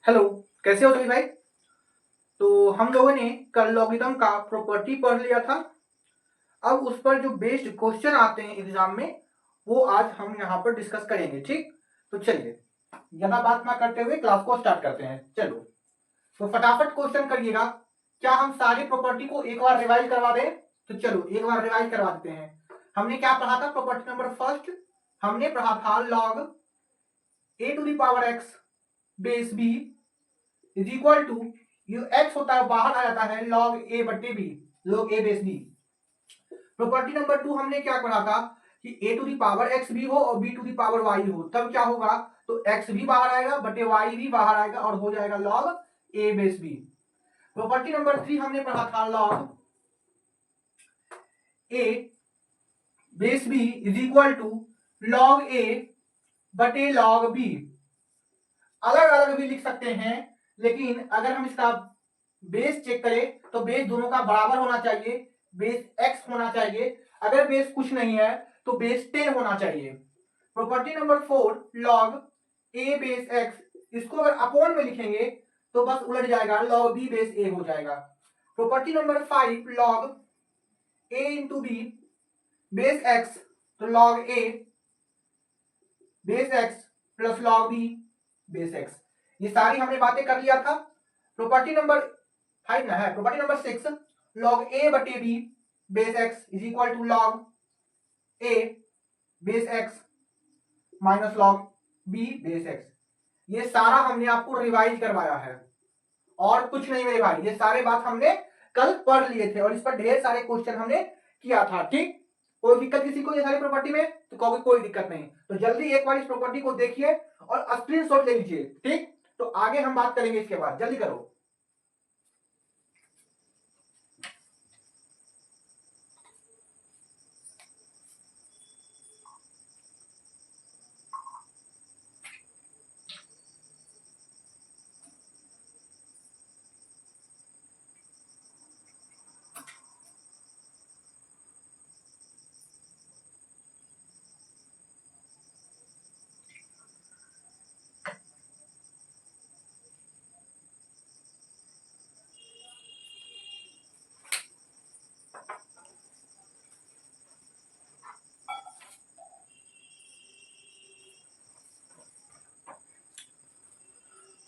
Hello, कैसे हो सभी भाई। तो हम लोगों ने कल लॉगरिथम का प्रॉपर्टी पढ़ लिया था। अब उस पर जो बेस्ड क्वेश्चन आते हैं एग्जाम में वो आज हम यहाँ पर डिस्कस करेंगे। ठीक, तो चलिए ज्यादा बात ना करते हुए क्लास को स्टार्ट करते हैं। चलो तो फटाफट क्वेश्चन करिएगा। क्या हम सारी प्रॉपर्टी को एक बार रिवाइज करवा दें? तो चलो एक बार रिवाइज करवा देते हैं। हमने क्या पढ़ा था? प्रॉपर्टी नंबर फर्स्ट हमने पढ़ा था log a to the power x base b is equal to, ये एक्स होता है बाहर आ जाता है लॉग ए बट्टे बी, लॉग ए base b. Property number two हमने क्या पढ़ा था कि a to the power x भी हो और b to the power y हो, तब क्या होगा? तो एक्स भी बाहर आएगा बटे वाई भी बाहर आएगा और हो जाएगा लॉग ए base b. Property number three हमने पढ़ा था log A base b is equal to log ए बटे लॉग बी। अलग अलग भी लिख सकते हैं, लेकिन अगर हम इसका बेस चेक करें तो बेस दोनों का बराबर होना चाहिए। बेस एक्स होना चाहिए। अगर बेस कुछ नहीं है तो बेस 10 होना चाहिए। प्रॉपर्टी नंबर फोर लॉग ए बेस एक्स, इसको अगर अपॉन में लिखेंगे तो बस उलट जाएगा, लॉग बी बेस ए हो जाएगा। Property number five log a into b base x, तो लॉग ए base x plus log B base x. ये सारी हमने बातें कर लिया था। प्रॉपर्टी नंबर फाइव ना है, प्रॉपर्टी नंबर सिक्स लॉग ए बटे B base X is equal to log A base X minus log B base x. ये सारा हमने आपको रिवाइज करवाया है और कुछ नहीं मेरे भाई, ये सारे बात हमने कल पढ़ लिए थे और इस पर ढेर सारे क्वेश्चन हमने किया था। ठीक, कोई दिक्कत किसी को ये सारी प्रॉपर्टी में? तो कहोगे कोई दिक्कत नहीं, तो जल्दी एक बार इस प्रॉपर्टी को देखिए और स्क्रीनशॉट ले लीजिए। ठीक, तो आगे हम बात करेंगे इसके बाद, जल्दी करो।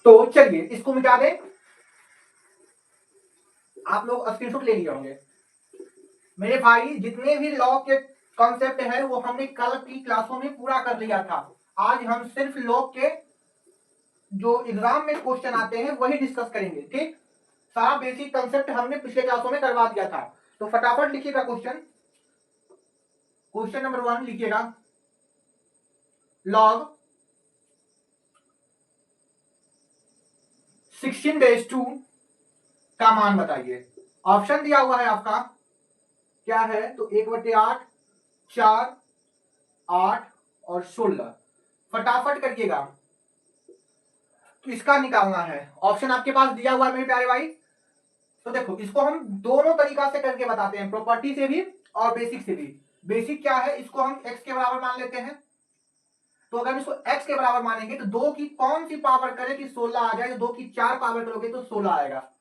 तो चलिए इसको मिटा दें। आप लोग स्क्रीनशॉट ले लिए होंगे मेरे भाई। जितने भी लॉ के कॉन्सेप्ट है वो हमने कल की क्लासों में पूरा कर लिया था। आज हम सिर्फ लॉ के जो एग्जाम में क्वेश्चन आते हैं वही डिस्कस करेंगे। ठीक, सारा बेसिक कंसेप्ट हमने पिछले क्लासों में करवा दिया था। तो फटाफट लिखिएगा क्वेश्चन। क्वेश्चन नंबर वन लिखिएगा, लॉग 16/2 का मान बताइए। ऑप्शन दिया हुआ है आपका, क्या है? तो 1/8, 4, 8 और 16। फटाफट करिएगा, तो इसका निकालना है। ऑप्शन आपके पास दिया हुआ है मेरे प्यारे भाई। तो देखो इसको हम दोनों तरीका से करके बताते हैं, प्रॉपर्टी से भी और बेसिक से भी। बेसिक क्या है, इसको हम x के बराबर मान लेते हैं। तो अगर इसको x के बराबर मानेंगे तो 2 की कौन सी पावर करें कि 16 आ जाए? तो 2 की 4 पावर करोगे तो 16 आएगा।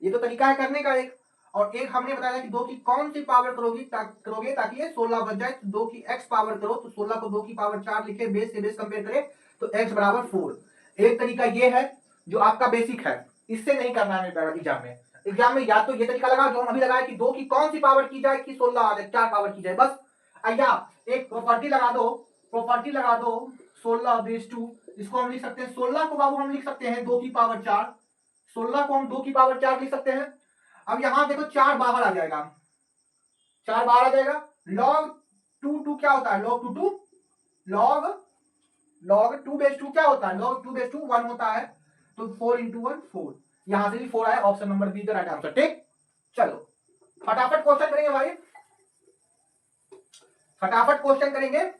ये तो तरीका है करने का एक। और एक हमने बताया कि 2 की कौन सी पावर करोगे ताकि ये 16 बच जाए। तो 2 की x पावर करो, तो 16 को 2 की पावर 4 लिखे, बेस से बेस कंपेयर करें तो x बराबर 4। एक तरीका ये है जो आपका बेसिक है, इससे नहीं करना है मेरे एग्जाम में। एग्जाम में या तो ये तरीका लगा जो हम अभी लगाया कि 2 की कौन सी पावर की जाए कि 16 आ जाए, 4 पावर की जाए बस। या एक प्रॉपर्टी लगा दो, 16/2, इसको हम लिख सकते हैं 16 को बाबू हम लिख सकते हैं 2 की पावर 4। 16 को हम 2 की पावर 4 लिख सकते हैं। अब यहां देखो 4 बाहर आ जाएगा, 4 बाहर आ जाएगा। लॉग 2 क्या होता है? लॉग 2 लॉग 2/2 क्या होता है? लॉग 2/2 1 होता है। तो 4 इंटू 1 4, यहां से भी 4 आया। Option number be the right answer. ठीक, चलो फटाफट क्वेश्चन करेंगे भाई, फटाफट क्वेश्चन करेंगे।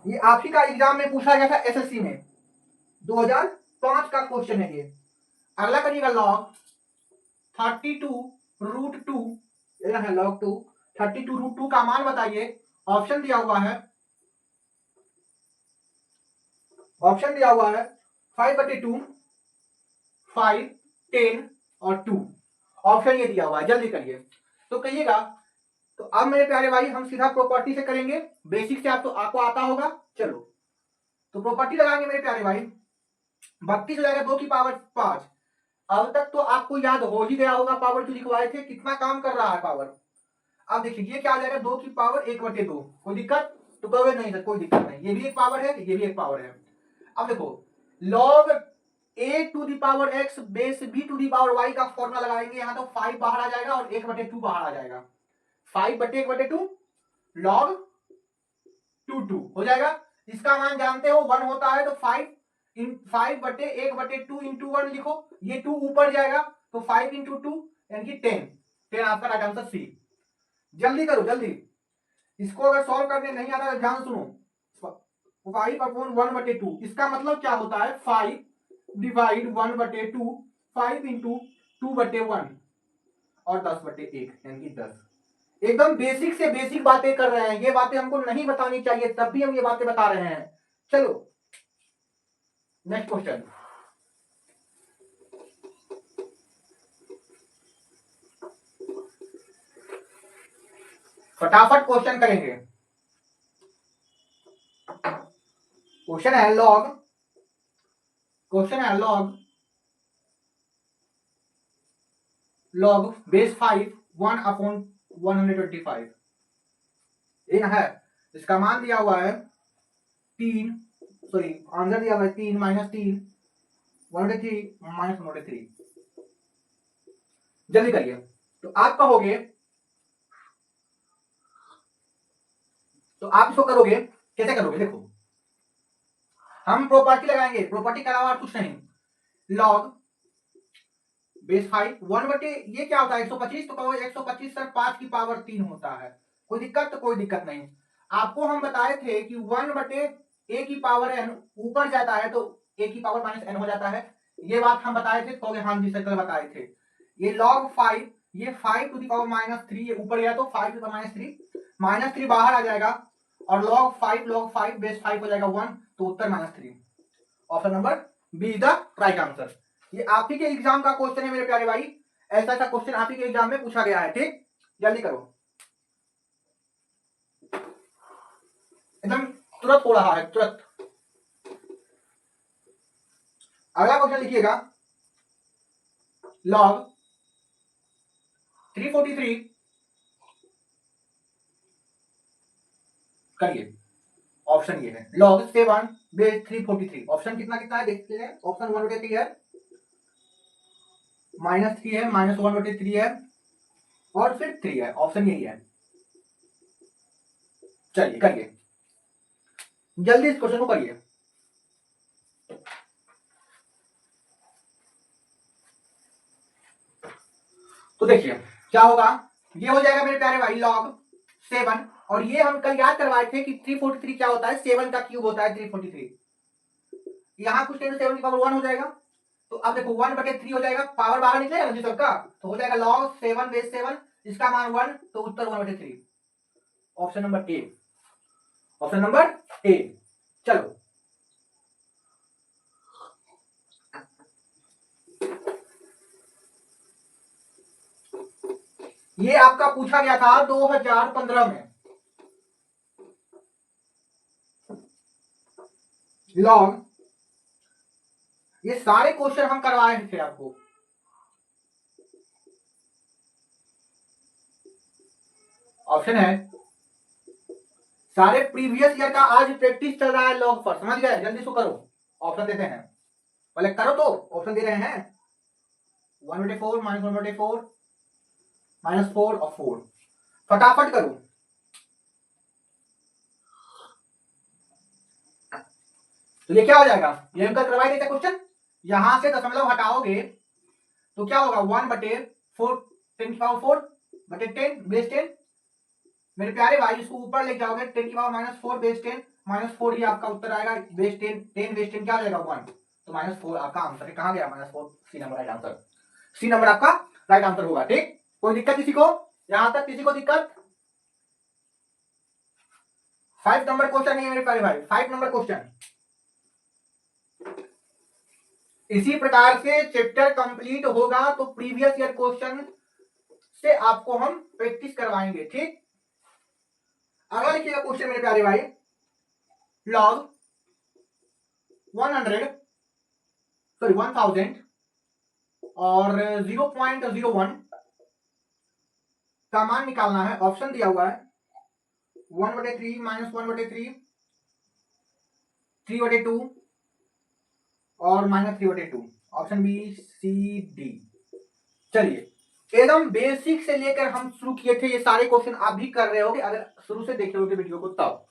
ये आप ही का एग्जाम में पूछा गया था एसएससी में, 2005 का क्वेश्चन है ये। अगला करिएगा, लॉग 32√2, है लॉग 2, 32√2 का मान बताइए। ऑप्शन दिया हुआ है ऑप्शन दिया हुआ है 5/2, 5, 10 और 2। ऑप्शन ये दिया हुआ है, जल्दी करिए तो कहिएगा। तो अब मेरे प्यारे भाई हम सीधा प्रॉपर्टी से करेंगे, बेसिक से आपको आता होगा। चलो तो प्रॉपर्टी लगाएंगे मेरे प्यारे भाई। 32 हो जाएगा 2 की पावर 5। अब तक तो आपको याद हो ही गया होगा, पावर जो लिखवाए थे कितना काम कर रहा है पावर। अब देखिए ये क्या आ जाएगा, 2 की पावर 1/2। कोई दिक्कत? तो कहोगे नहीं सर कोई दिक्कत नहीं, ये भी एक पावर है, ये भी एक पावर है। अब देखो log a to the power x base b to the power y का फॉर्मूला लगाएंगे। यहाँ तो 5 बाहर आ जाएगा और 1/2 बाहर आ जाएगा। 5/1/2 log 2 हो जाएगा। इसका मान जानते हो 1 होता है, तो 5/1/2 इंटू 1 लिखो। ये 2 ऊपर जाएगा तो 5 इंटू 2 यानी कि 10 आपका राइट आंसर सी। जल्दी करो जल्दी, इसको अगर सॉल्व करने नहीं आता तो ध्यान सुनो। 5/1/2 इसका मतलब क्या होता है, 5 डिवाइड 1/2, 5 इंटू 2/1 और 10/1 यानी कि 10। एकदम बेसिक से बेसिक बातें कर रहे हैं, ये बातें हमको नहीं बतानी चाहिए तब भी हम ये बातें बता रहे हैं। चलो नेक्स्ट क्वेश्चन। फटाफट क्वेश्चन करेंगे। क्वेश्चन है log बेस 5 1/125 ये है। इसका मान दिया हुआ है 3, सॉरी आंसर दिया हुआ है 3 -3 1/3 -1/3। जल्दी करिए। तो आप कहोगे, तो आप इसको करोगे कैसे करोगे, देखो हम प्रॉपर्टी लगाएंगे, प्रॉपर्टी के अलावा कुछ नहीं। log बेस 5 1/, ये क्या होता है 125, तो कहोगे 125 सर 5 की पावर 3 होता है। कोई दिक्कत? तो कोई दिक्कत नहीं। आपको हम बताए थे कि 1/a की पावर n ऊपर जाता है तो a की पावर -n हो जाता है। ये बात हम बताए थे, कहोगे हाँ जी सर कल बताए थे। ये log 5, ये 5 टू द पावर -3 ये ऊपर गया तो 5 टू द पावर -3 बाहर आ जाएगा और log 5 बेस 5 हो जाएगा 1, तो उत्तर -3। Option number B is the right answer. ये आप ही के एग्जाम का क्वेश्चन है मेरे प्यारे भाई, ऐसा ऐसा क्वेश्चन आप ही के एग्जाम में पूछा गया है। ठीक, जल्दी करो, एकदम तुरंत हो रहा है तुरंत। अगला क्वेश्चन लिखिएगा, log 343 करिए। ऑप्शन ये है log 7 बेस 343। ऑप्शन कितना कितना है देखते हैं। ऑप्शन 1/3 है, -3 है, -1/3 है और फिर 3 है। ऑप्शन यही है। चलिए करिए जल्दी इस क्वेश्चन को करिए। तो देखिए क्या होगा, ये हो जाएगा मेरे प्यारे भाई log 7, और ये हम कल याद करवाए थे कि 343 क्या होता है, 7 का क्यूब होता है 343। यहाँ कुछ 10 7 की पावर 1 हो जाएगा। तो अब देखो 1/3 हो जाएगा, पावर बाहर निकलेगा ना जी सबका, तो हो जाएगा log 7 बेस 7, इसका मान 1, तो उत्तर 1/3। Option number A, option number A. चलो ये आपका पूछा गया था 2015 में। log, ये सारे क्वेश्चन हम करवाए थे आपको। ऑप्शन है सारे प्रीवियस ईयर का, आज प्रैक्टिस चल रहा है log पर, समझ गए? जल्दी से करो, ऑप्शन देते हैं पहले करो, तो ऑप्शन दे रहे हैं 1/4 -1/4 -4 और 4। फटाफट करो। तो ये क्या हो जाएगा, ये हम कल करवाए देते क्वेश्चन। यहां से दशमलव हटाओगे तो क्या होगा 1/4 10⁻4/10 बेस 10। मेरे प्यारे भाई इसको ऊपर ले जाओगे 10⁻4 बेस 10 -4, ये आपका उत्तर आएगा बेस 10 10 बेस 10 क्या हो जाएगा 1, तो -4 आपका आंसर है। कहां गया -4, C number right answer. C number आपका राइट आंसर होगा। ठीक, कोई दिक्कत किसी को, यहां तक किसी को दिक्कत? 5 नंबर क्वेश्चन है मेरे प्यारे भाई, 5 नंबर क्वेश्चन। इसी प्रकार से चैप्टर कंप्लीट होगा तो प्रीवियस ईयर क्वेश्चन से आपको हम प्रैक्टिस करवाएंगे। ठीक, अगला लिखिएगा क्वेश्चन मेरे प्यारे भाई, लॉग 1000 और 0.01 का मान निकालना है। ऑप्शन दिया हुआ है 1/3 -1/3 3/2 और -3/2। Option B C D. चलिए, एकदम बेसिक से लेकर हम शुरू किए थे, ये सारे क्वेश्चन आप भी कर रहे होगे अगर शुरू से देखे होगे वीडियो को तब,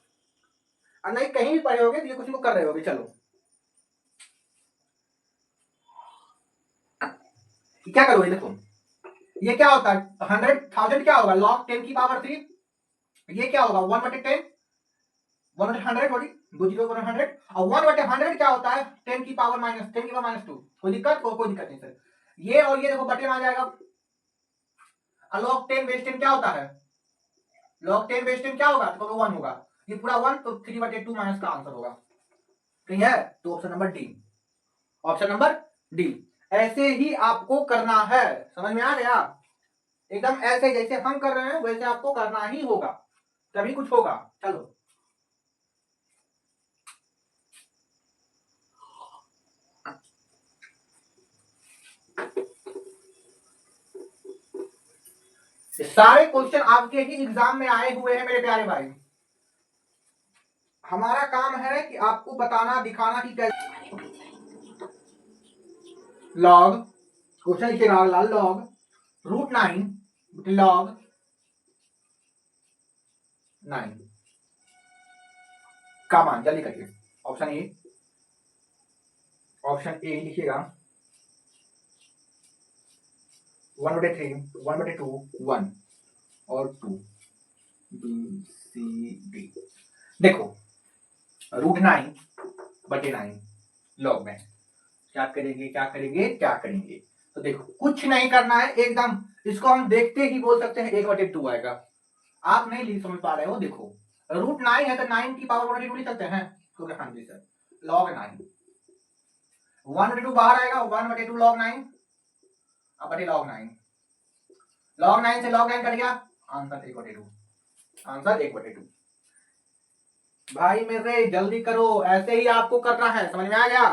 और नहीं कहीं भी पढ़े होगे तो ये क्वेश्चन को कर रहे होगे। चलो क्या करोगे, देखो ये क्या होता है, 100,000 क्या होगा, log 10⁻3। ये क्या होगा 1/10, 1/100 सॉरी, 2 0 100, और 1/100 क्या होता है 10⁻−2। कोई दिक्कत कोई दिक्कत नहीं सर। ये और ये देखो बटे में आ जाएगा। log 10/10 क्या होता है, log 10/10 क्या होगा, तो 1 होगा, ये पूरा 1 तो 3/2 माइनस का आंसर होगा। ठीक है, तो option number D, option number D. ऐसे ही आपको करना है, समझ में आ गया, एकदम ऐसे जैसे हम कर रहे हैं वैसे आपको करना ही होगा, तभी कुछ होगा। चलो सारे क्वेश्चन आपके ही एग्जाम में आए हुए हैं मेरे प्यारे भाई। हमारा काम है कि आपको बताना दिखाना कि कैसे लॉग, क्वेश्चन लिखिएगा लॉग √9 log 9 का मान, जल्दी करिए। ऑप्शन ए, ऑप्शन ए लिखिएगा 1/3 1/2 1 और 2 बी सी डी। देखो √9/9 लॉग में क्या करेंगे क्या करेंगे क्या करेंगे, तो देखो कुछ नहीं करना है, एकदम इसको हम देखते ही बोल सकते हैं 1/2 आएगा। आप नहीं लिख समझ पा रहे हो, देखो √9 है तो 9 की पावर 1/2 लिख सकते हैं, तो हाँ जी सर, log 9 1/2 बाहर आएगा, 1/2 log 9 अब बटे log 9, log 9 से log 9 कट गया, आंसर 1/2, आंसर 1/2। भाई मेरे जल्दी करो, ऐसे ही आपको करना है, समझ में आ गया।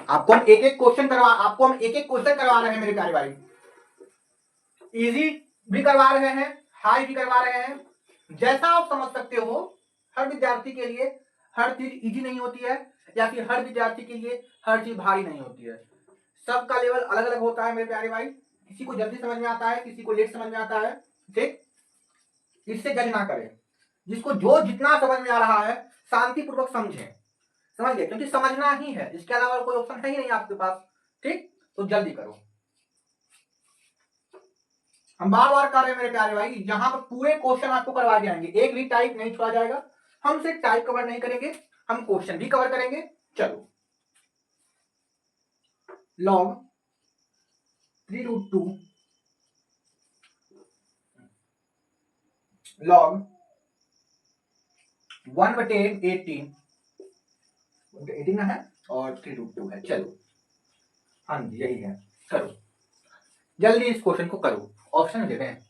आपको हम एक एक क्वेश्चन करवा रहे हैं मेरे प्यारे भाई, इजी भी करवा रहे हैं, हाई भी करवा रहे हैं, जैसा आप समझ सकते हो। हर विद्यार्थी के लिए हर चीज इजी नहीं होती है, या फिर हर विद्यार्थी के लिए हर चीज भारी नहीं होती है, सबका लेवल अलग अलग होता है मेरे प्यारे भाई। किसी को जल्दी समझ में आता है, किसी को लेट समझ में आता है, ठीक, इससे जज ना करें। जिसको जो जितना समझ में आ रहा है शांतिपूर्वक समझें, समझ गए, क्योंकि समझना ही है, इसके अलावा कोई ऑप्शन है ही नहीं आपके पास। ठीक, तो जल्दी करो, हम बार बार कर रहे हैं मेरे प्यारे भाई, यहाँ पर पूरे क्वेश्चन आपको करवाए जाएंगे, एक भी टाइप नहीं छोड़ा जाएगा। हम सिर्फ टाइप कवर नहीं करेंगे, हम क्वेश्चन भी कवर करेंगे। चलो, log 3√2 log 1/18 18 है और 3√2 है। चलो हाँ जी यही है, करो जल्दी इस क्वेश्चन को करो। ऑप्शन दे रहे हैं,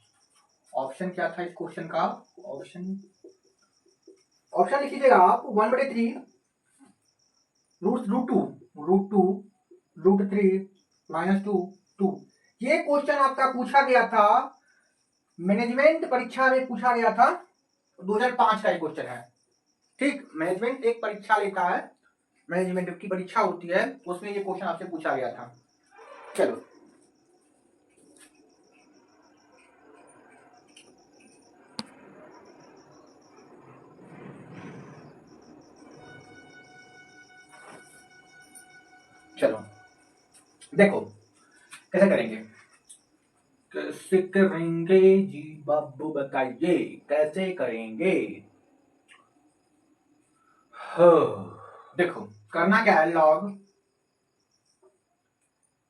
ऑप्शन क्या था इस क्वेश्चन का, ऑप्शन लिख लीजिएगा आप 1/3 √2 √3 -2 ये क्वेश्चन आपका पूछा गया था मैनेजमेंट परीक्षा में, पूछा गया था 2005 का क्वेश्चन है। ठीक, मैनेजमेंट एक परीक्षा लेता है, मैनेजमेंट की परीक्षा होती है, उसमें ये क्वेश्चन आपसे पूछा गया था। चलो चलो देखो कैसे करेंगे, कैसे करेंगे जी बाबू बताइए कैसे करेंगे। देखो करना क्या है, log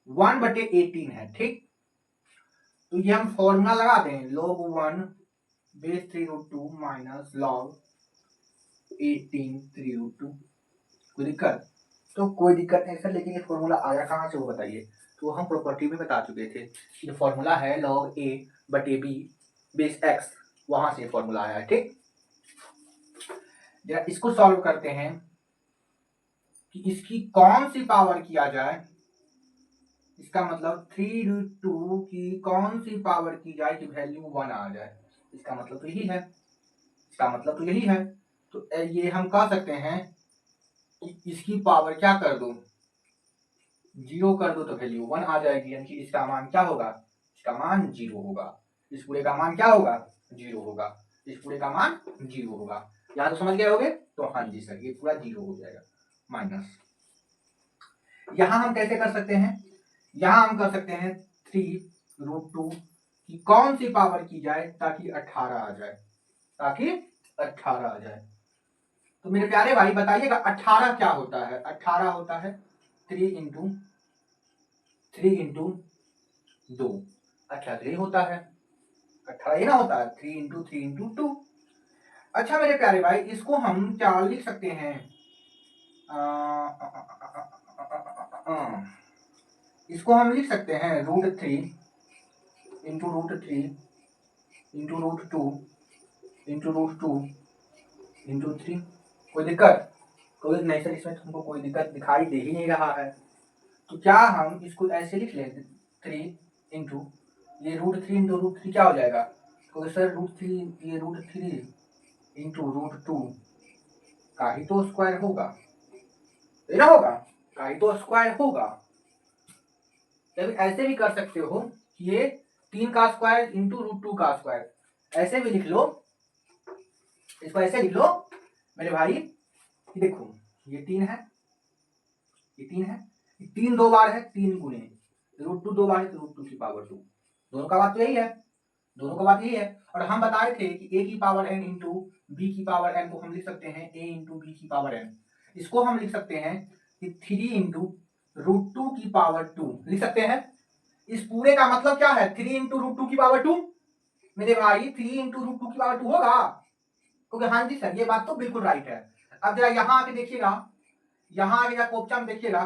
1/18 है, ठीक, तो ये हम फॉर्मूला लगा दें, log 1 base 3√2 माइनस log 18 3√2। कोई दिक्कत? तो कोई दिक्कत नहीं सर, लेकिन ये फॉर्मूला आया कहाँ से वो बताइए। तो हम प्रॉपर्टी में बता चुके थे, ये फॉर्मूला है log a बटे b बेस x, वहां से फॉर्मूला आया है। ठीक, जरा इसको सॉल्व करते हैं कि इसकी कौन सी पावर किया जाए। इसका मतलब 3√2 की कौन सी पावर की जाए कि वैल्यू 1 आ जाए। इसका मतलब तो यही है, इसका मतलब तो यही है। तो ये हम कह सकते हैं कि इसकी पावर क्या कर दो, 0 कर दो, तो वैल्यू 1 आ जाएगी, यानी कि इसका मान क्या होगा, इसका मान 0 होगा। इस पूरे का मान क्या होगा, 0 होगा। इस पूरे का मान 0 होगा। यहां तो समझ गए होगे? तो हाँ जी सर, ये पूरा 0 हो जाएगा माइनस। यहां हम कैसे कर सकते हैं, यहां हम कर सकते हैं 3√2 की कौन सी पावर की जाए ताकि 18 आ जाए, ताकि 18 आ जाए। तो मेरे प्यारे भाई बताइएगा 18 क्या होता है। 18 होता है 3 इंटू 2। अच्छा 3 होता है, 18 ही ना होता है, 3 इंटू 2। अच्छा मेरे प्यारे भाई, इसको हम क्या लिख सकते हैं, इसको हम लिख सकते हैं √3 इंटू √3 इंटू √2 इंटू √2 इंटू 3। कोई दिक्कत? कोई नहीं सर, इसमें तुमको कोई दिक्कत दिखाई दे ही नहीं रहा है। तो क्या हम इसको ऐसे लिख लें, 3 इंटू ये √3 इंटू √3 क्या हो जाएगा, तो सर √3 ये √3 इंटू √2 का ही तो स्क्वायर होगा, ना होगा, का ही तो स्क्वायर होगा। तभी ऐसे भी कर सकते हो कि ये 3 का स्क्वायर इंटू √2 का स्क्वायर, ऐसे भी लिख लो, इसको ऐसे लिख लो मेरे भाई। देखो ये 3 है, ये 3 है, 3 दो बार है, 3 गुने √2 दो बार है, तो √2 की पावर 2। दोनों का बात तो यही है, दोनों का बात यही है। और हम बताए थे कि a की पावर n इंटू बी की पावर n को हम लिख सकते हैं a इंटू बी की पावर n। इसको हम लिख सकते हैं कि 3 इंटू √2 की पावर 2 लिख सकते हैं। इस पूरे का मतलब क्या है, 3 इंटू √2 की पावर 2। मेरे भाई 3 इंटू √2 की पावर 2 होगा, क्योंकि हाँ जी सर ये बात तो बिल्कुल राइट है। अब जरा यहाँ आके देखिएगा, यहाँ आगे क्वेश्चन देखिएगा,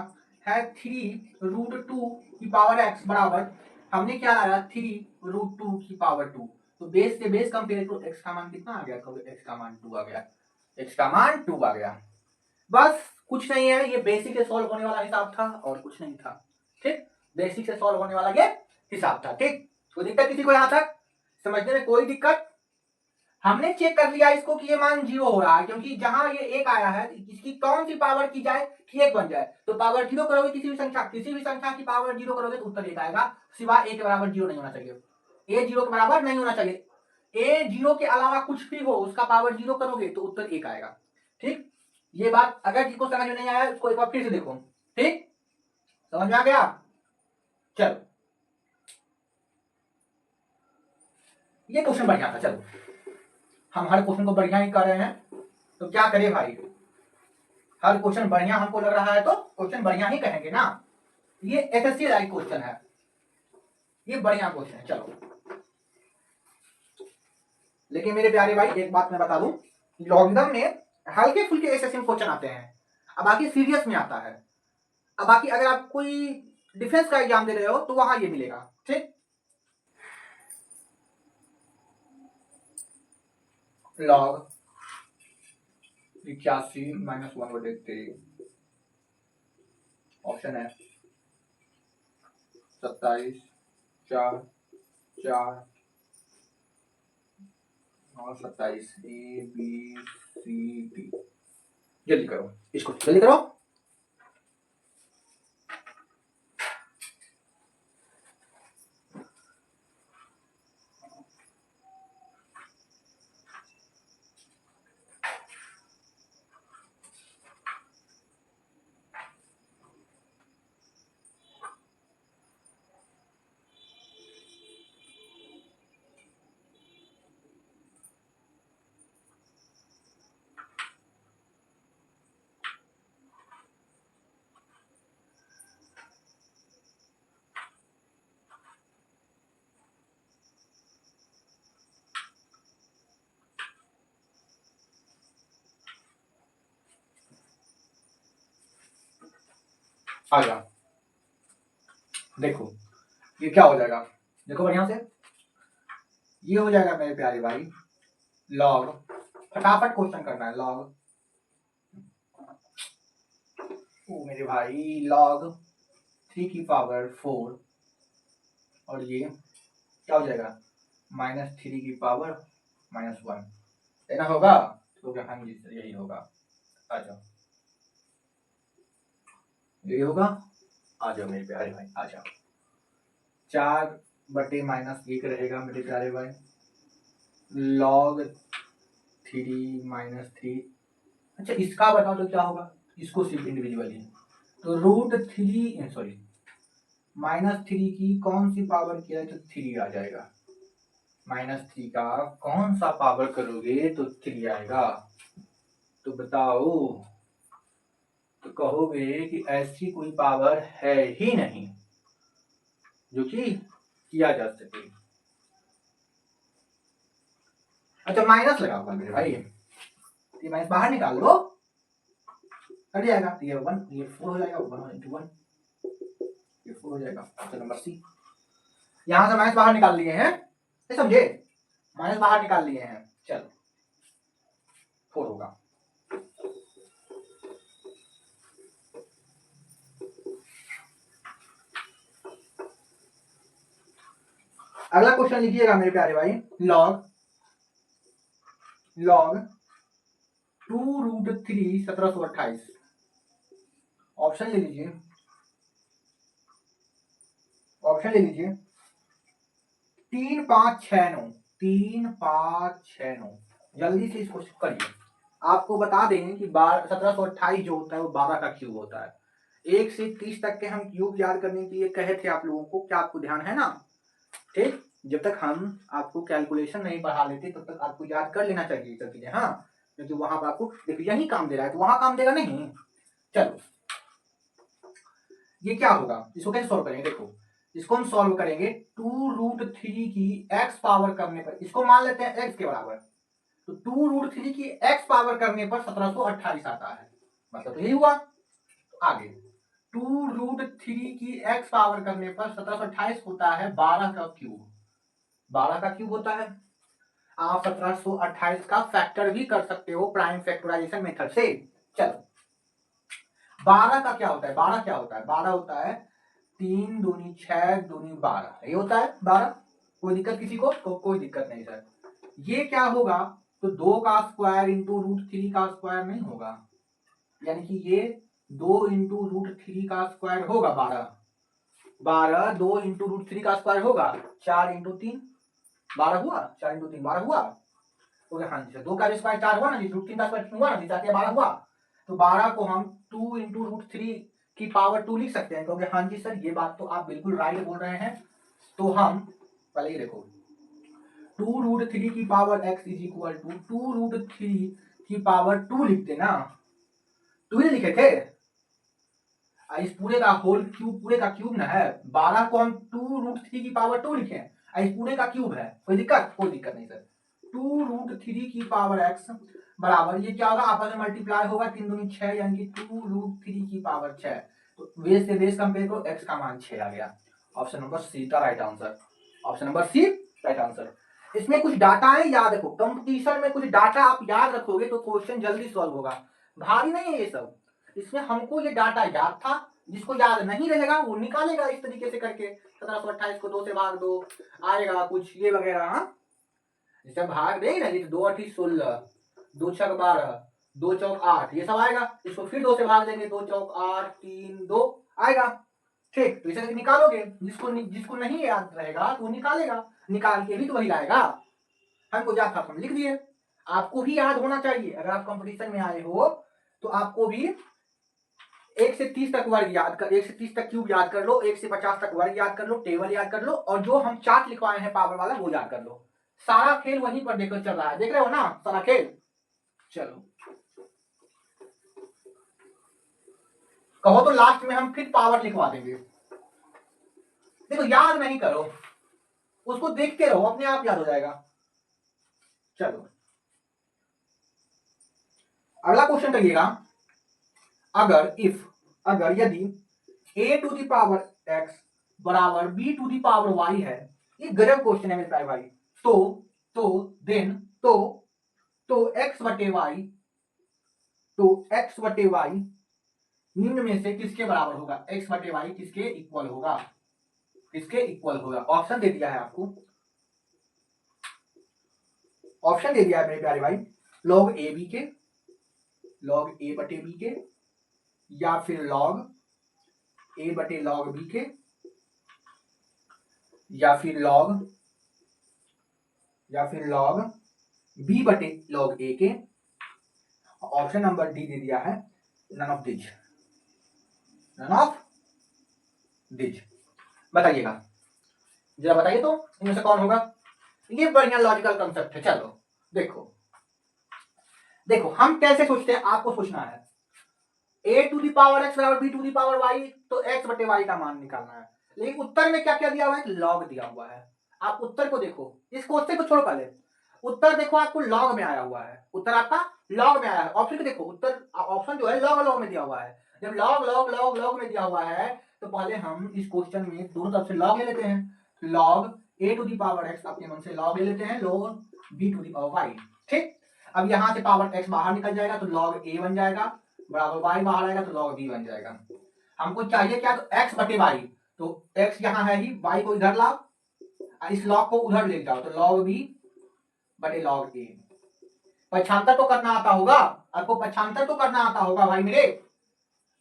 है 3√2 की पावर x बराबर, हमने क्या लाया 3√2 की पावर 2। तो बेस से बेस कंपेयर टू x का मान कितना आ गया, तो x का मान 2 आ गया, x का मान 2 आ गया। बस कुछ नहीं है, ये बेसिक से सॉल्व होने वाला हिसाब था और कुछ नहीं था। ठीक, बेसिक से सॉल्व होने वाला ये हिसाब था। ठीक, कोई दिक्कत किसी को यहाँ तक समझने में, कोई दिक्कत? हमने चेक कर लिया इसको कि ये मान 0 हो रहा है, क्योंकि जहां ये 1 आया है इसकी कौन सी पावर की जाए कि 1 बन जाए। तो पावर 0 करोगे किसी भी संख्या की पावर 0 करोगे तो उत्तर 1 आएगा, सिवाय a के बराबर 0 नहीं होना चाहिए। a 0 के बराबर नहीं होना चाहिए, a 0 के अलावा कुछ भी हो उसका पावर 0 करोगे तो उत्तर 1 आएगा। ठीक, ये बात अगर जिसको समझ में नहीं आया उसको एक बार फिर से देखो। ठीक, समझ में आ गया? चलो ये क्वेश्चन बढ़िया था। चलो हम हर क्वेश्चन को बढ़िया ही कर रहे हैं, तो क्या करें भाई, हर क्वेश्चन बढ़िया हमको लग रहा है तो क्वेश्चन बढ़िया ही कहेंगे ना। ये एसएससी लाइक क्वेश्चन है, ये बढ़िया क्वेश्चन है। चलो लेकिन मेरे प्यारे भाई एक बात मैं बता दूं, लॉगरिथम में हल्के फुल्के एसएससी में क्वेश्चन आते हैं, अब बाकी सीरियस में आता है। अब बाकी अगर आप कोई डिफेंस का एग्जाम दे रहे हो तो वहां ये मिलेगा। ठीक, लॉग 81 - 1/3 ऑप्शन है 27 4 4 और 27 A B C D। जल्दी करो, इसको जल्दी करो। आ जा, देखो ये क्या हो जाएगा, देखो बढ़िया से, ये हो जाएगा मेरे प्यारे भाई लॉग, फटाफट क्वेश्चन करना है, लॉग ओ मेरे भाई लॉग 3 की पावर 4 और ये क्या हो जाएगा -3 की पावर -1 देना होगा, तो क्या हाँ जी सर यही होगा, आ जाओ यही होगा, आ जाओ मेरे प्यारे भाई आ जाओ, 4/-1 रहेगा मेरे प्यारे भाई, log 3 - 3। अच्छा इसका बताओ तो क्या होगा, इसको सिर्फ इंडिविजुअली, तो √3 सॉरी -3 की कौन सी पावर किया है तो 3 आ जाएगा, -3 का कौन सा पावर करोगे तो 3 आएगा, तो बताओ, तो कहोगे कि ऐसी कोई पावर है ही नहीं जो कि किया जा सके। अच्छा माइनस लगा हुआ मेरे भाई, ये माइनस बाहर निकाल लो, कट जाएगा, ये 1 ये 4 हो जाएगा, 1 × 1 ये 4 हो जाएगा। ऑप्शन नंबर सी, यहां से माइनस बाहर निकाल लिए हैं, ये समझे, माइनस बाहर निकाल लिए हैं, चलो 4 होगा। अगला क्वेश्चन लिखिएगा मेरे प्यारे भाई, लॉग 2√3 1728, ऑप्शन ले लीजिए, ऑप्शन ले लीजिए 3 5 6 9, 3 5 6 9, जल्दी से इसको करिए, आपको बता दें कि 1728 जो होता है वो 12 का क्यूब होता है, 1 से 30 तक के हम क्यूब याद करने के लिए कहे थे आप लोगों को, क्या आपको ध्यान है ना, ठीक, जब तक हम आपको कैलकुलेशन नहीं पढ़ा लेते तब तक आपको याद कर लेना चाहिए सब चीजें, हाँ, क्योंकि वहां पर आपको देखिए यही काम दे रहा है तो वहां काम देगा नहीं। चलो ये क्या होगा, इसको कैसे सॉल्व करेंगे, देखो इसको हम सॉल्व करेंगे 2√3 की x पावर करने पर, इसको मान लेते हैं x के बराबर, तो 2√3 की x पावर करने पर 1728 आता है, मतलब तो यही हुआ, आगे 2√3 की x पावर करने पर 1728 होता है 12 का क्यूब, 12 का क्यूब होता है, आप 1728 का फैक्टर भी कर सकते हो प्राइम फैक्टराइजेशन मेथड से। चलो 12 का क्या होता है, 12 क्या होता है, 12 होता है 3 दूनी 6 दूनी 12, ये होता है 12, कोई दिक्कत किसी को, तो कोई दिक्कत नहीं सर, ये क्या होगा, तो 2 का स्क्वायर इंटू √3 का स्क्वायर नहीं होगा, यानी कि ये 2 इंटू √3 का स्क्वायर होगा 12, 2 इंटू √3 का स्क्वायर होगा 4 इंटू 3 12 हुआ, 4 इंटू 3 12 हुआ, तो हाँ जी सर 2 का स्क्वायर 4 हुआ ना जी, √3 का स्क्वायर हुआ ना जी, 12 हुआ, तो 12 को हम 2 इंटू √3 की पावर 2 लिख सकते हैं, क्योंकि हाँ जी सर ये बात तो आप बिल्कुल राइट बोल रहे हैं, तो हम पहले ही देखो 2√3 की power x is equal to 2√3 की पावर 2 लिखते ना, 2 ही लिखे थे, इस पूरे का होल क्यूब, पूरे का क्यूब ना है, 12 को हम 2√3 की पावर 2 लिखे, इस पूरे का क्यूब है, कोई दिक्कत, कोई दिक्कत नहीं सर, 2√3 की पावर x बराबर ये क्या होगा, आपस में मल्टीप्लाई होगा, 3 दूनी 6 यानी कि 2√3 की पावर 6, तो बेस से बेस कंपेयर करो, x का मान 6 आ गया, ऑप्शन नंबर सी का right answer, option number C right answer. इसमें कुछ डाटा है याद रखो, कंपटीशन में कुछ डाटा आप याद रखोगे तो क्वेश्चन जल्दी सॉल्व होगा, भारी नहीं है ये सब, इसमें हमको ये डाटा याद था, जिसको याद नहीं रहेगा वो निकालेगा इस तरीके से करके, 1728 को 2 से भाग दो, आएगा कुछ ये वगैरह, जैसे भाग देंगे ना, जैसे 2 × 8 = 16, 2 × 6 = 12, 2 × 4 = 8, ये सब आएगा, इसको फिर 2 से भाग देंगे, 2 × 4 = 8 3 2 आएगा, ठीक, तो इसे निकालोगे, जिसको नहीं याद रहेगा तो निकालेगा, निकाल के भी तो वही लाएगा, हमको याद था हम लिख दिए, आपको भी याद होना चाहिए, अगर आप कंपटीशन में आए हो तो आपको भी 1 से 30 तक वर्ग याद कर, 1 से 30 तक क्यूब याद कर लो, 1 से 50 तक वर्ग याद कर लो, टेबल याद कर लो, और जो हम चार्ट लिखवाए हैं पावर वाला वो याद कर लो, सारा खेल वहीं पर देखकर चल रहा है, देख रहे हो ना सारा खेल। चलो कहो तो लास्ट में हम फिर पावर लिखवा देंगे, देखो याद नहीं करो, उसको देखते रहो, अपने आप याद हो जाएगा। चलो अगला क्वेश्चन करिएगा, अगर यदि a to the power x बराबर b to the power y है, ये गजब क्वेश्चन है मेरे भाई। तो देन तो x बटे y, तो x बटे y निम्न में से किसके बराबर होगा? x बटे y किसके इक्वल होगा? किसके इक्वल होगा? ऑप्शन दे दिया है आपको, ऑप्शन दे दिया है मेरे प्यारे भाई, log a b के, log a बटे b के, या फिर log a बटे log b के, या फिर log b बटे log a के। ऑप्शन नंबर डी दे दिया है none of these, none of these. बताइएगा जरा, बताइए तो इनमें से कौन होगा? ये बढ़िया लॉजिकल कंसेप्ट है। चलो देखो हम कैसे सोचते हैं, आपको सोचना है। a to the power x बराबर b to the power y, तो x बटे y का मान निकालना है। लेकिन उत्तर में क्या क्या दिया हुआ है? लॉग दिया हुआ है। आप उत्तर को देखो, इस क्वेश्चन को छोड़ो, पहले उत्तर देखो, आपको लॉग में आया हुआ है, उत्तर आपका लॉग में आया है। ऑप्शन को देखो, उत्तर ऑप्शन जो है लॉग में दिया हुआ है। जब लॉग में दिया हुआ है तो पहले हम इस क्वेश्चन में दोनों तरफ से लॉग ले लेते हैं। Log a to the power x अपने मन से लॉग ले लेते हैं, log b to the power y। ठीक, अब यहां से पावर x बाहर निकल जाएगा तो log a बन जाएगा, बराबर y बाहर आएगा तो log b बन जाएगा। हमको चाहिए क्या? तो x बटे y, तो x यहाँ है ही, y को इधर लाओ, इस log को उधर ले जाओ, तो log b बटे log a। पक्षांतर तो करना आता होगा आपको, पक्षांतर तो करना आता होगा भाई मेरे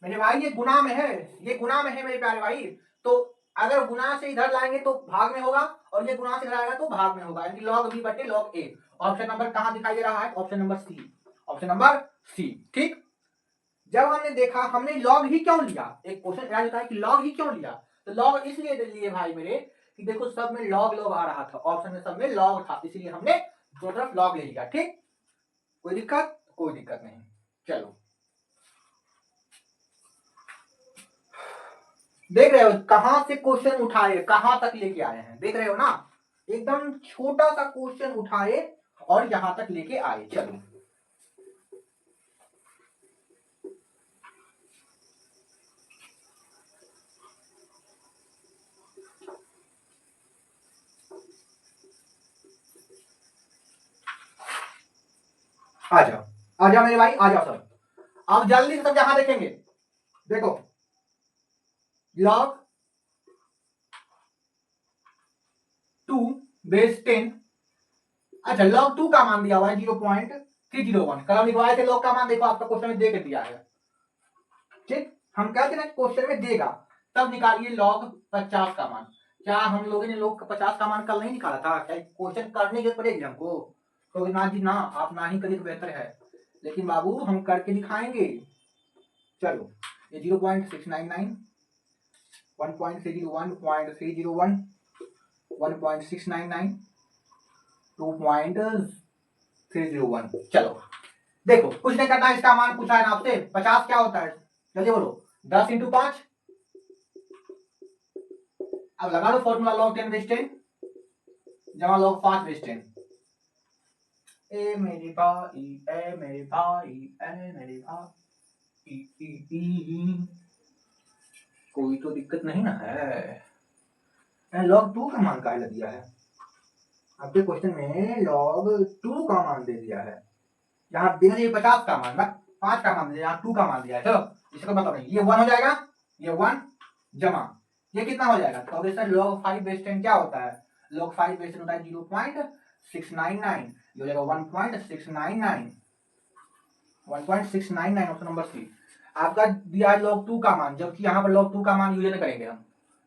भाई, ये गुना में है, ये गुना में है मेरे प्यारे भाई। तो अगर गुना से इधर लाएंगे तो भाग में होगा, और ये गुना से इधर आएगा तो भाग में होगा, यानी log b बटे log a। ऑप्शन नंबर कहां दिखाई दे रहा है? Option number C, option number C. ठीक, जब हमने देखा, हमने लॉग ही क्यों लिया, एक क्वेश्चन याद होता है कि लॉग ही क्यों लिया, तो लॉग इसलिए लिए भाई मेरे कि देखो सब में लॉग आ रहा था, ऑप्शन में सब में लॉग था, इसलिए हमने दो तरफ लॉग ले लिया। ठीक, कोई दिक्कत? कोई दिक्कत नहीं। चलो देख रहे हो कहां से क्वेश्चन उठाए कहां तक लेके आए हैं, देख रहे हो ना, एकदम छोटा सा क्वेश्चन उठाए और यहां तक लेके आए। चलो आ जाओ मेरे भाई, आ जाओ सब। अब जल्दी से सब यहां देखेंगे, देखो log 2 बेस 10। अच्छा, log 2 का मान दिया हुआ है 0.301। कल लिखवाए थे log का मान, देखो आपका क्वेश्चन में दे के दिया है। ठीक, हम कहते हैं क्वेश्चन में देगा तब निकालिए log 50 का मान। क्या हम लोगों ने log 50 का मान कल नहीं निकाला था? क्या क्वेश्चन करने की पड़ेगी हमको? तो ना जी ना, आप ना ही करिए तो बेहतर है, लेकिन बाबू हम करके दिखाएंगे। चलो ये 0.699, 1.301, 0.301, 1.699, 2.301। चलो देखो, कुछ नहीं करना, इसका मान पूछा है ना आपसे। 50 क्या होता है? जल्दी बोलो, 10 इंटू 5। अब लगा दो फॉर्मूला, log 10 बेस 10 जमा log 5 बेस 10। ए मेरे भाई, ए मेरे भाई, ए मेरे भाई, कोई तो दिक्कत नहीं ना है? log 2 का मान क्या दिया है आपके क्वेश्चन में? log 2 का मान दे दिया है, यहाँ देना चाहिए 50 का मान, 5 का मान दिया, यहाँ 2 का मान दिया है। चलो इसका मतलब नहीं, ये 1 हो जाएगा, ये 1 जमा ये कितना हो जाएगा? तो सर log 5 बेस 10 क्या होता है? log 5 बेस 10 होता है 0.699, ये हो जाएगा 1.699, 1.699। ऑप्शन नंबर सी आपका दिया है log 2 का मान, जबकि यहाँ पर log 2 का मान यूज नहीं करेंगे हम,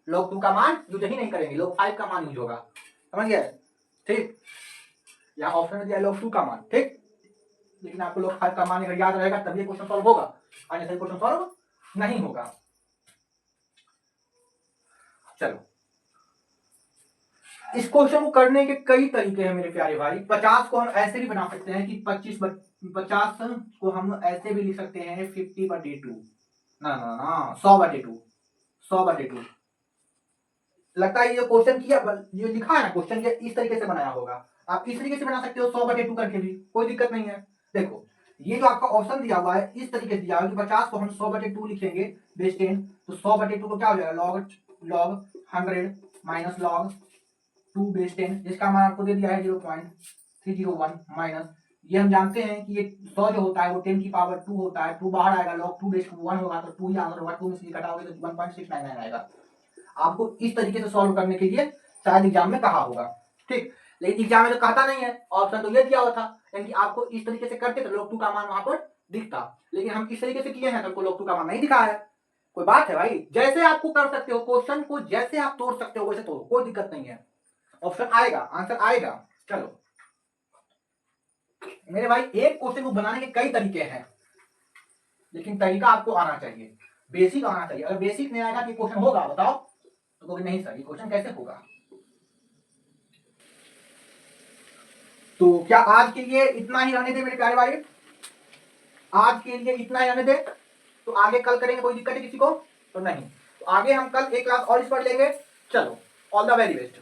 log 2 का मान यूज ही नहीं करेंगे, log 5 का मान यूज होगा, समझ गए? ठीक, यहाँ ऑप्शन में दिया log 2 का मान। ठीक, लेकिन आपको log 5 का मान अगर याद रहेगा तभी क्वेश्चन सॉल्व होगा, अन्यथा क्वेश्चन सॉल्व नहीं होगा। चलो इस क्वेश्चन को करने के कई तरीके हैं मेरे प्यारे भाई। 50 को हम ऐसे भी बना सकते हैं कि 50 को हम ऐसे भी लिख सकते हैं 50/2, ना ना ना 100/2, 100/2। लगता है ये क्वेश्चन किया, ये लिखा है ना क्वेश्चन, ये इस तरीके से बनाया होगा, आप इस तरीके से बना सकते हो 100/2 करके भी, कोई दिक्कत नहीं है। देखो ये जो आपका ऑप्शन दिया हुआ है इस तरीके से दिया हुआ है कि 50 को हम 100/2 लिखेंगे बेस 10, तो 100/2 को क्या हो जाएगा log 100 माइनस log 2 बेस 10, जिसका मान आपको दे दिया है 0.301 माइनस, ये हम जानते हैं कि ये 100 जो होता है वो 10 की पावर 2 होता है, 2 बाहर आएगा, log 2 बेस 1 होगा तो 2 ही आंसर होगा, 2 में से घटाओगे तो 1.699 आएगा। आपको इस तरीके से सॉल्व करने के लिए शायद एग्जाम में कहा होगा, ठीक। लेकिन एग्जाम में तो कहता नहीं है, ऑप्शन तो ये दिया हुआ था, यानी आपको इस तरीके से करके तो log 2 का मान वहां पर दिखता, लेकिन हम इस तरीके से किए हैं तो log 2 का मान नहीं दिखा है। कोई बात है भाई, जैसे आपको कर सकते हो क्वेश्चन को, जैसे आप तोड़ सकते हो वैसे तोड़ो, कोई दिक्कत नहीं है, ऑप्शन आएगा, आंसर आएगा। चलो मेरे भाई, एक क्वेश्चन को बनाने के कई तरीके हैं, लेकिन तरीका आपको आना चाहिए, बेसिक आना चाहिए। अगर बेसिक नहीं आएगा कि क्वेश्चन होगा बताओ, तो कहोगे नहीं सर ये क्वेश्चन कैसे होगा। तो क्या आज के लिए इतना ही रहने दे मेरे प्यारे भाई, आज के लिए इतना ही रहने दे, तो आगे कल करेंगे, कोई दिक्कत है किसी को तो नहीं, तो आगे हम कल एक क्लास और इस पर लेंगे। चलो ऑल द वेरी बेस्ट।